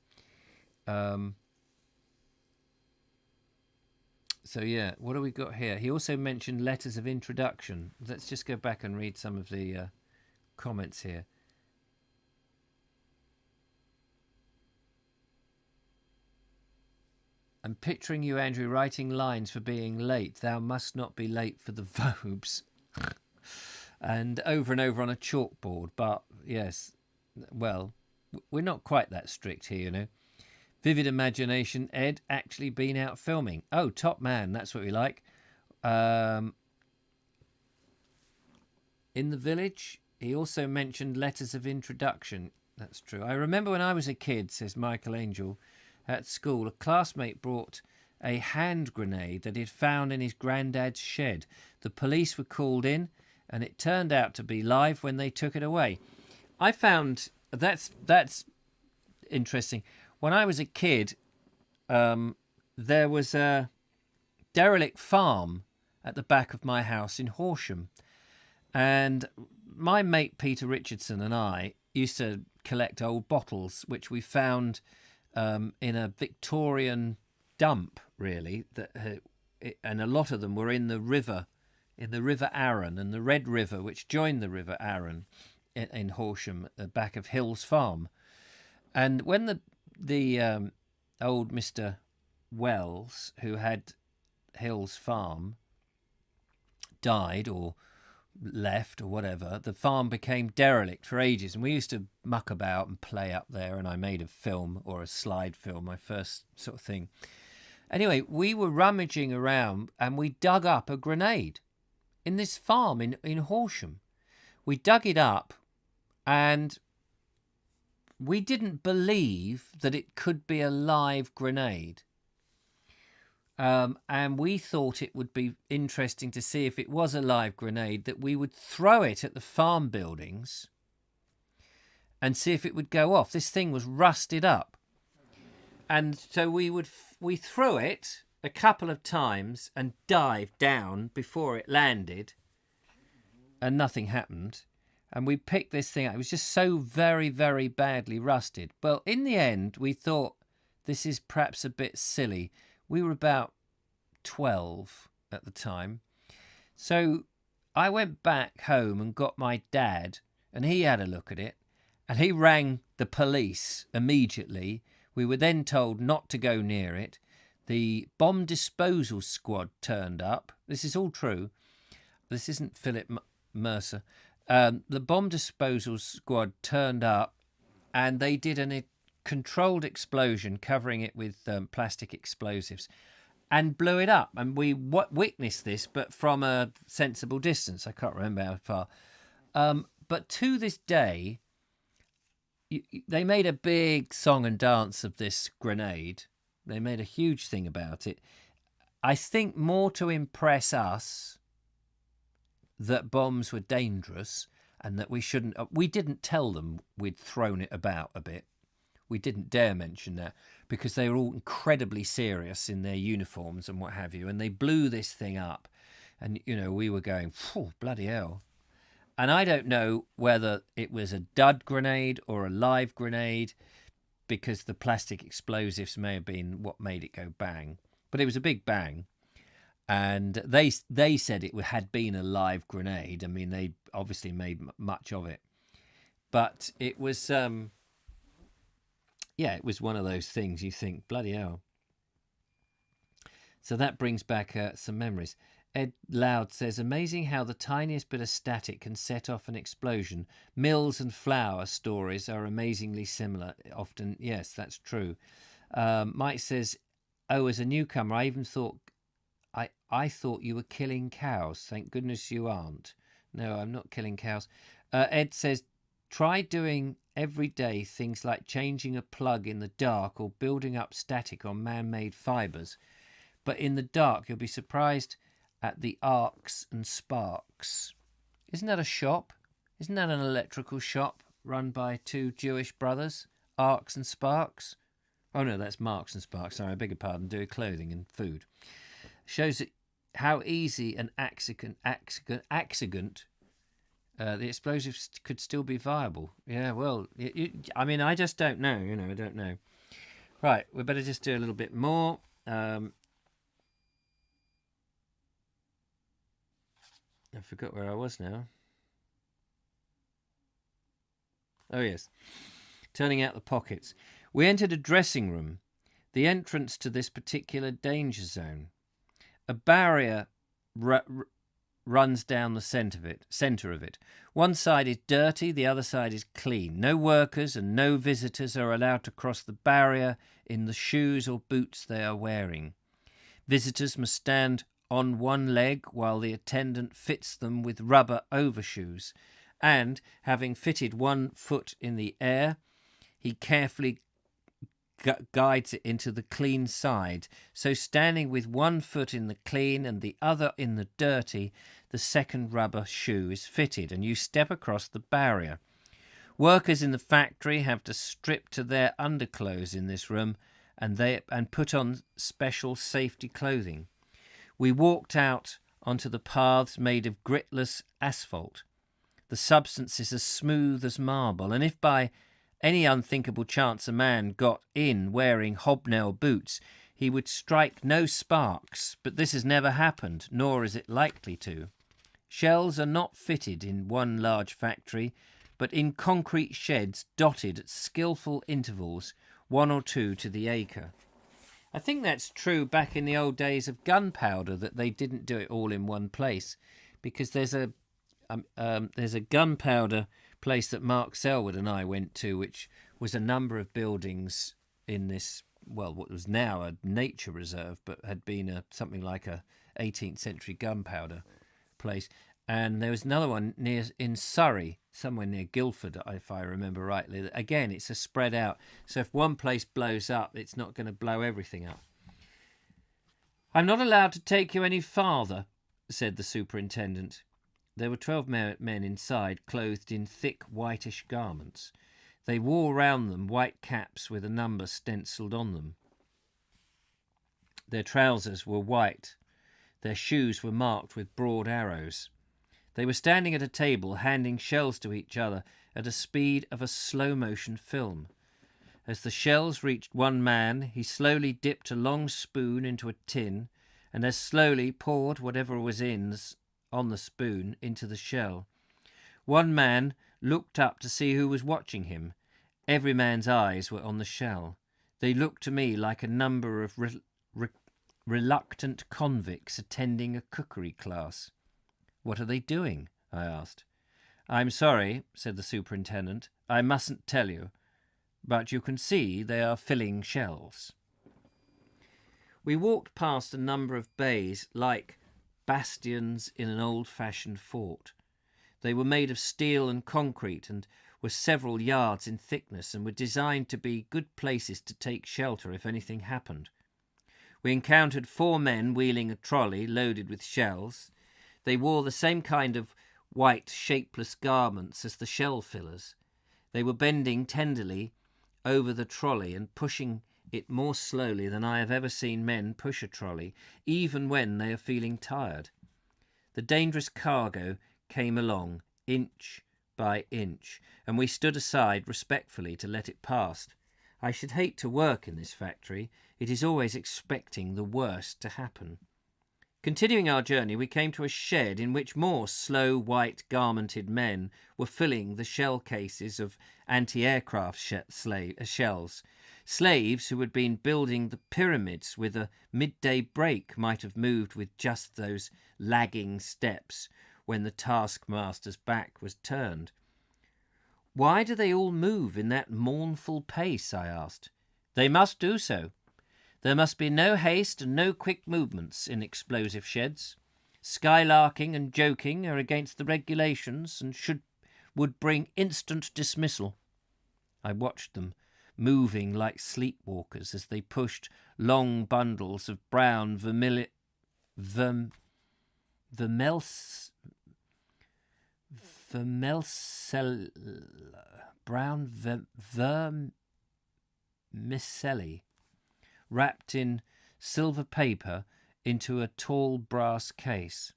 So yeah, what do we got here? He also mentioned letters of introduction. Let's just go back and read some of the comments here. I'm picturing you, Andrew, writing lines for being late. Thou must not be late for the Vobes. And over on a chalkboard. But yes, well, we're not quite that strict here, Vivid imagination. Ed actually been out filming. Oh, top man. That's what we like. in the village. He also mentioned letters of introduction. That's true. I remember when I was a kid, says Michael Angel, at school, a classmate brought a hand grenade that he'd found in his granddad's shed. The police were called in, and it turned out to be live when they took it away. I found that's interesting. When I was a kid, there was a derelict farm at the back of my house in Horsham, and my mate Peter Richardson and I used to collect old bottles which we found in a Victorian dump, really, and a lot of them were in the river Arun, and the Red River, which joined the River Arun in Horsham at the back of Hill's Farm. And when the old Mr. Wells, who had Hill's Farm, died or left or whatever, the farm became derelict for ages, and we used to muck about and play up there, and I made a film, or a slide film, my first sort of thing. Anyway, we were rummaging around and we dug up a grenade in this farm in Horsham. We dug it up and we didn't believe that it could be a live grenade. And we thought it would be interesting to see if it was a live grenade, that we would throw it at the farm buildings and see if it would go off. This thing was rusted up. And so we threw it a couple of times and dived down before it landed, and nothing happened. And we picked this thing up. It was just so very, very badly rusted. Well, in the end, we thought this is perhaps a bit silly. We were about 12 at the time. So I went back home and got my dad, and he had a look at it, and he rang the police immediately. We were then told not to go near it. The bomb disposal squad turned up. This is all true. This isn't Philip Mercer. The bomb disposal squad turned up, and they did a controlled explosion covering it with plastic explosives and blew it up. And we witnessed this, but from a sensible distance. I can't remember how far. But to this day, they made a big song and dance of this grenade. They made a huge thing about it. I think more to impress us that bombs were dangerous and that we shouldn't. We didn't tell them we'd thrown it about a bit. We didn't dare mention that because they were all incredibly serious in their uniforms and what have you. And they blew this thing up. And, we were going, bloody hell. And I don't know whether it was a dud grenade or a live grenade, because the plastic explosives may have been what made it go bang. But it was a big bang. And they said it had been a live grenade. I mean, they obviously made much of it. But it was, it was one of those things you think, bloody hell. So that brings back some memories. Ed Loud says, amazing how the tiniest bit of static can set off an explosion. Mills and flour stories are amazingly similar. Often, yes, that's true. Mike says, as a newcomer, I even thought, I thought you were killing cows. Thank goodness you aren't. No, I'm not killing cows. Ed says, try doing every day things like changing a plug in the dark or building up static on man-made fibres. But in the dark, you'll be surprised at the arcs and sparks. Isn't that a shop? Isn't that an electrical shop run by two Jewish brothers? Arcs and Sparks? Oh no, that's Marks and Sparks. Sorry, I beg your pardon. Do clothing and food. Shows how easy an accident the explosives could still be viable. Yeah, well, I mean, I just don't know. I don't know. Right, we better just do a little bit more. I forgot where I was now. Oh, yes. Turning out the pockets. We entered a dressing room, the entrance to this particular danger zone. A barrier runs down the centre of it. One side is dirty, the other side is clean. No workers and no visitors are allowed to cross the barrier in the shoes or boots they are wearing. Visitors must stand on one leg while the attendant fits them with rubber overshoes, and, having fitted one foot in the air, he carefully guides it into the clean side. So standing with one foot in the clean and the other in the dirty, the second rubber shoe is fitted, and you step across the barrier. Workers in the factory have to strip to their underclothes in this room, and put on special safety clothing. We walked out onto the paths made of gritless asphalt. The substance is as smooth as marble, and if by any unthinkable chance a man got in wearing hobnail boots, he would strike no sparks, but this has never happened, nor is it likely to. Shells are not fitted in one large factory, but in concrete sheds dotted at skillful intervals, 1 or 2 to the acre. I think that's true back in the old days of gunpowder, that they didn't do it all in one place, because there's a gunpowder place that Mark Selwood and I went to, which was a number of buildings in this, well, what was now a nature reserve, but had been something like a 18th century gunpowder place. And there was another one in Surrey, somewhere near Guildford, if I remember rightly. Again, it's a spread out. So if one place blows up, it's not going to blow everything up. "I'm not allowed to take you any farther," said the superintendent. There were 12 men inside, clothed in thick whitish garments. They wore round them white caps with a number stencilled on them. Their trousers were white. Their shoes were marked with broad arrows. They were standing at a table, handing shells to each other at a speed of a slow-motion film. As the shells reached one man, he slowly dipped a long spoon into a tin, and as slowly poured whatever was on the spoon into the shell. One man looked up to see who was watching him. Every man's eyes were on the shell. They looked to me like a number of reluctant convicts attending a cookery class. "What are they doing?" I asked. "I'm sorry," said the superintendent. "I mustn't tell you. But you can see they are filling shells." We walked past a number of bays like bastions in an old-fashioned fort. They were made of steel and concrete and were several yards in thickness, and were designed to be good places to take shelter if anything happened. We encountered 4 men wheeling a trolley loaded with shells. They wore the same kind of white, shapeless garments as the shell fillers. They were bending tenderly over the trolley and pushing it more slowly than I have ever seen men push a trolley, even when they are feeling tired. The dangerous cargo came along, inch by inch, and we stood aside respectfully to let it pass. I should hate to work in this factory. It is always expecting the worst to happen. Continuing our journey, we came to a shed in which more slow, white, garmented men were filling the shell cases of anti-aircraft shells. Slaves who had been building the pyramids with a midday break might have moved with just those lagging steps when the taskmaster's back was turned. "Why do they all move in that mournful pace?" I asked. "They must do so. There must be no haste and no quick movements in explosive sheds. Skylarking and joking are against the regulations and would bring instant dismissal." I watched them, moving like sleepwalkers as they pushed long bundles of brown vermicelli wrapped in silver paper into a tall brass case.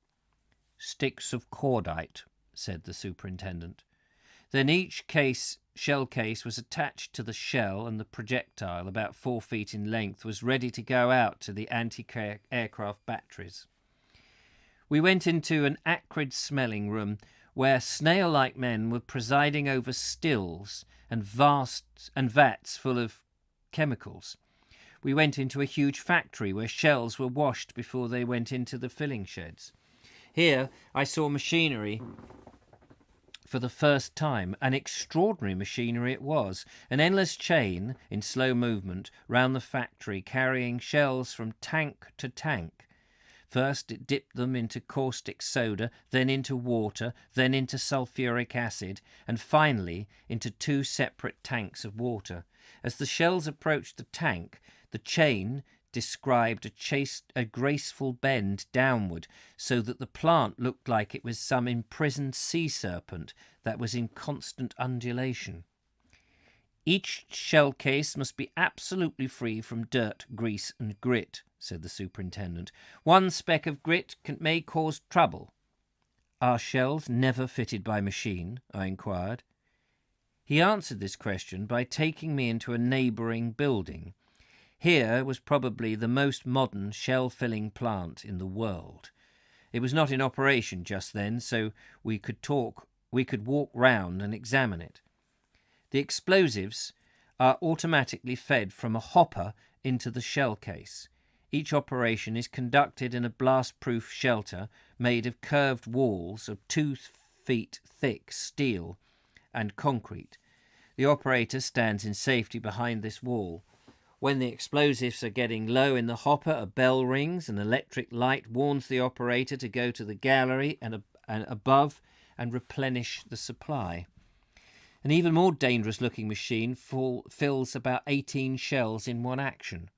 "Sticks of cordite," said the superintendent. Then each shell case was attached to the shell, and the projectile, about 4 feet in length, was ready to go out to the anti-aircraft batteries. We went into an acrid-smelling room where snail-like men were presiding over stills and vats full of chemicals. We went into a huge factory where shells were washed before they went into the filling sheds. Here I saw machinery for the first time. An extraordinary machinery it was, an endless chain in slow movement round the factory, carrying shells from tank to tank. First it dipped them into caustic soda, then into water, then into sulfuric acid, and finally into 2 separate tanks of water. As the shells approached the tank, the chain described a graceful bend downward, so that the plant looked like it was some imprisoned sea serpent that was in constant undulation. Each shell case must be absolutely free from dirt, grease, and grit, said the superintendent. One speck of grit may cause trouble. Are shells never fitted by machine? I inquired. He answered this question by taking me into a neighbouring building. Here was probably the most modern shell-filling plant in the world. It was not in operation just then, so we could walk round and examine it. The explosives are automatically fed from a hopper into the shell case. Each operation is conducted in a blast-proof shelter made of curved walls of 2 feet thick steel and concrete. The operator stands in safety behind this wall. When the explosives are getting low in the hopper, a bell rings. An electric light warns the operator to go to the gallery and above and replenish the supply. An even more dangerous-looking machine fills about 18 shells in one action.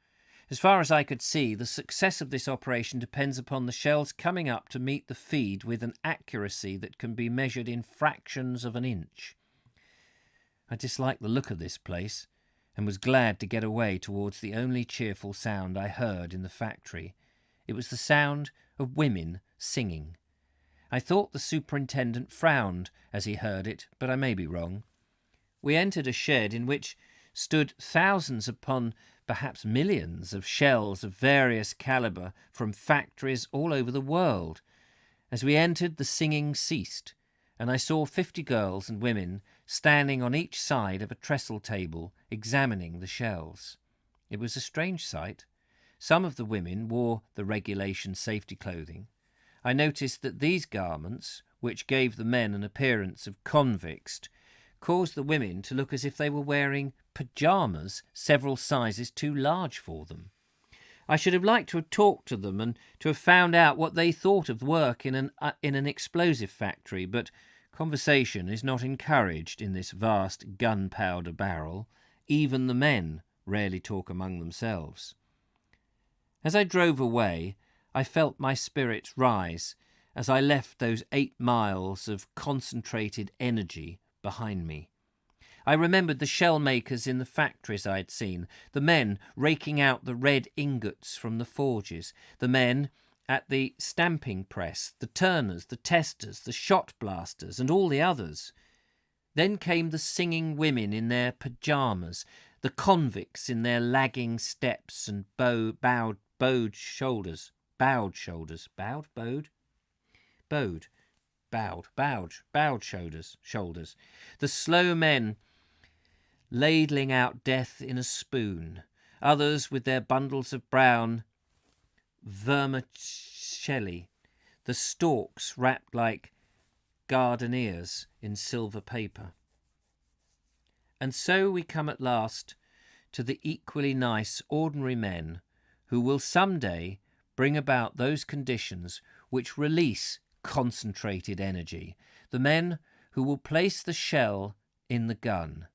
As far as I could see, the success of this operation depends upon the shells coming up to meet the feed with an accuracy that can be measured in fractions of an inch. I disliked the look of this place, and was glad to get away towards the only cheerful sound I heard in the factory. It was the sound of women singing. I thought the superintendent frowned as he heard it, but I may be wrong. We entered a shed in which stood thousands upon perhaps millions of shells of various calibre from factories all over the world. As we entered, the singing ceased, and I saw 50 girls and women standing on each side of a trestle table examining the shells. It was a strange sight. Some of the women wore the regulation safety clothing. I noticed that these garments, which gave the men an appearance of convicts, caused the women to look as if they were wearing pyjamas several sizes too large for them. I should have liked to have talked to them and to have found out what they thought of work in an explosive factory, but conversation is not encouraged in this vast gunpowder barrel. Even the men rarely talk among themselves. As I drove away, I felt my spirits rise as I left those 8 miles of concentrated energy behind me. I remembered the shell makers in the factories I had seen, the men raking out the red ingots from the forges, the men at the stamping press, the turners, the testers, the shot blasters, and all the others. Then came the singing women in their pyjamas, the convicts in their lagging steps and bowed shoulders, the slow men ladling out death in a spoon, others with their bundles of brown vermicelli, the stalks wrapped like gardenias in silver paper. And so we come at last to the equally nice ordinary men who will some day bring about those conditions which release concentrated energy, the men who will place the shell in the gun.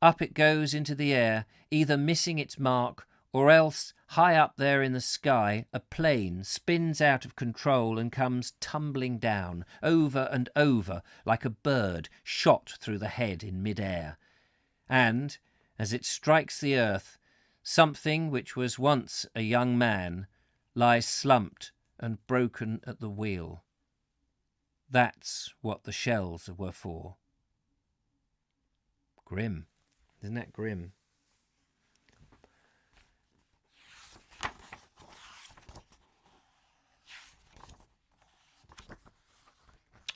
Up it goes into the air, either missing its mark, or else, high up there in the sky, a plane spins out of control and comes tumbling down, over and over, like a bird shot through the head in mid-air. And, as it strikes the earth, something which was once a young man lies slumped and broken at the wheel. That's what the shells were for. Grim. Isn't that grim?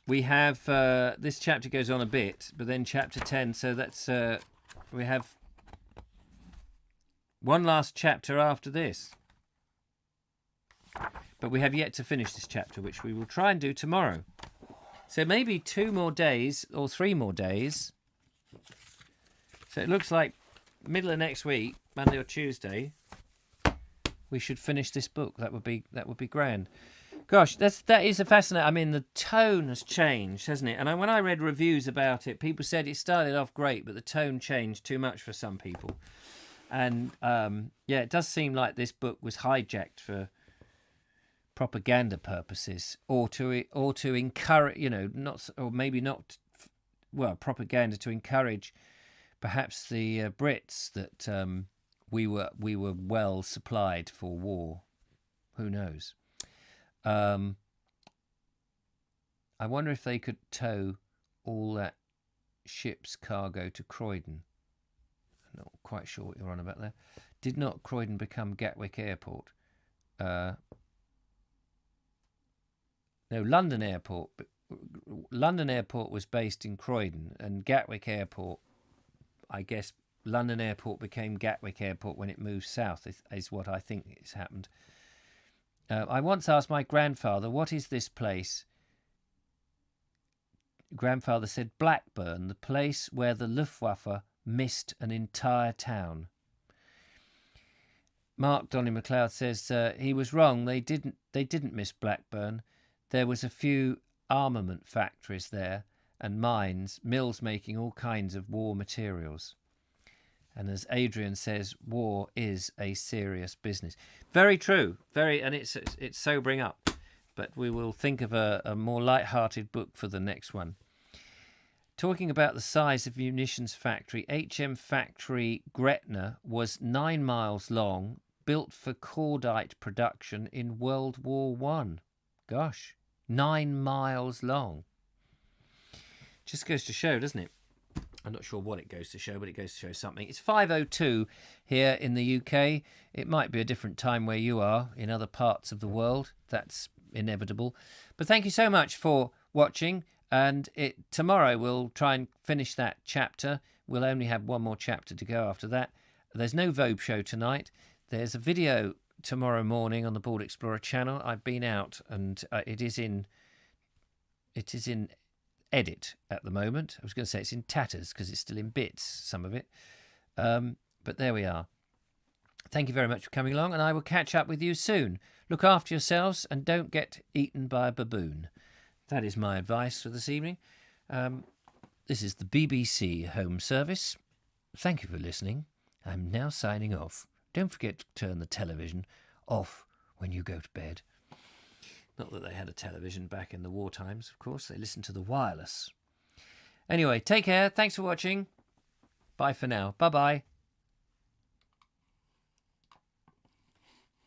We have, this chapter goes on a bit, but then chapter 10, so that's, we have one last chapter after this. But we have yet to finish this chapter, which we will try and do tomorrow. So maybe 2 more days or 3 more days. So it looks like middle of next week, Monday or Tuesday, we should finish this book. That would be grand. Gosh, that is a fascinating. I mean, the tone has changed, hasn't it? And when I read reviews about it, people said it started off great, but the tone changed too much for some people. And yeah, it does seem like this book was hijacked for propaganda purposes, or to encourage, propaganda to encourage perhaps the Brits that we were well supplied for war. Who knows? I wonder if they could tow all that ship's cargo to Croydon. I'm not quite sure what you're on about there. Did not Croydon become Gatwick Airport? No, London Airport. London Airport was based in Croydon, and Gatwick Airport, I guess London Airport became Gatwick Airport when it moved south, is what I think has happened. I once asked my grandfather, what is this place? Grandfather said, Blackburn, the place where the Luftwaffe missed an entire town. Mark Donny MacLeod says he was wrong. They didn't miss Blackburn. There was a few armament factories there and mines, mills making all kinds of war materials. And as Adrian says, war is a serious business. Very true. And it's sobering up. But we will think of a more light-hearted book for the next one. Talking about the size of munitions factory, HM Factory Gretna was 9 miles long, built for cordite production in World War One. Gosh, 9 miles long. Just goes to show, doesn't it? I'm not sure what it goes to show, but it goes to show something. It's 5:02 here in the UK. It might be a different time where you are in other parts of the world. That's inevitable. But thank you so much for watching. And tomorrow we'll try and finish that chapter. We'll only have one more chapter to go after that. There's no Vogue show tonight. There's a video tomorrow morning on the Board Explorer channel. I've been out, and it is in edit at the moment. I was going to say it's in tatters because it's still in bits, some of it. But there we are. Thank you very much for coming along, and I will catch up with you soon. Look after yourselves and don't get eaten by a baboon. That is my advice for this evening. This is the BBC Home Service. Thank you for listening. I'm now signing off. Don't forget to turn the television off when you go to bed. Not that they had a television back in the war times, of course. They listened to the wireless. Anyway, take care. Thanks for watching. Bye for now. Bye-bye.